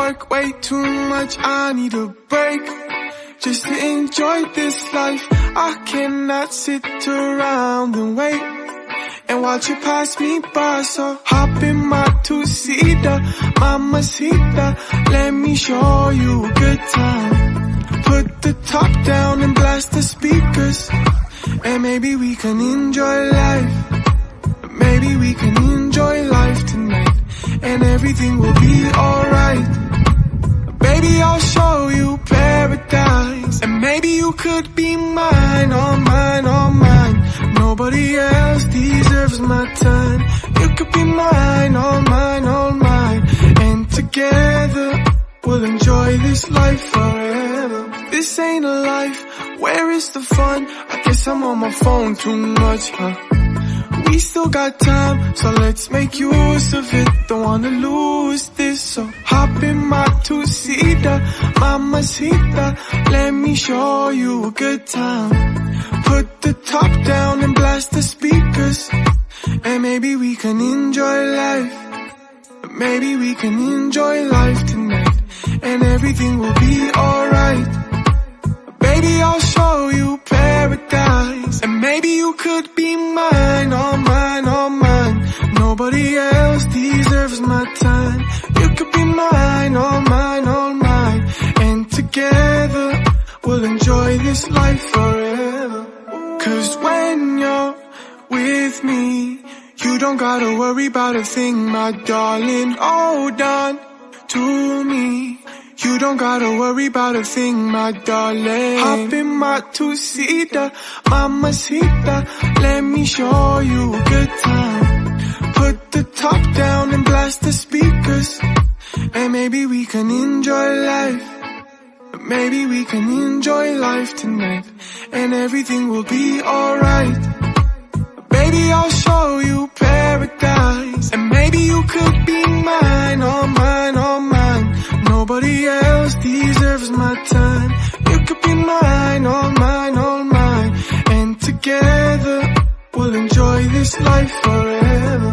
work way too much, I need a break just to enjoy this life. I cannot sit around and wait and watch you pass me by. So hop in my two-seater, mamacita, let me show you a good time. Put the top down and blast the speakers, and maybe we can enjoy life. Maybe we can enjoy life tonight, and everything will be alright. Baby, I'll show you paradise, and maybe you could be mine, all mine, all mine. Nobody else deserves my time. You could be mine, all mine, all mine. And together we'll enjoy this life forever. This ain't a life, where is the fun? I guess I'm on my phone too much, huh? We still got time, so let's make use of it. Don't wanna lose this, so hop in my two-seater, mamacita, let me show you a good time. Put the top down and blast the speakers, and maybe we can enjoy life. Maybe we can enjoy life tonight, and everything will be alright. Baby, I'll show you paradise, and maybe you could be mine, all mine, all mine. Nobody else deserves my time. You could be mine, all mine, all mine. And together we'll enjoy this life forever. 'Cause when you're with me, you don't gotta worry about a thing, my darling. Hold on to me. You don't gotta worry about a thing, my darling. Hop in my two-seater, mamacita, let me show you a good time. Put the top down and blast the speakers, and maybe we can enjoy life. Maybe we can enjoy life tonight, and everything will be alright. Baby, I'll show you paradise, and maybe you could be mine, all mine, all mine. Nobody else deserves my time. You could be mine, all mine, all mine. And together we'll enjoy this life forever.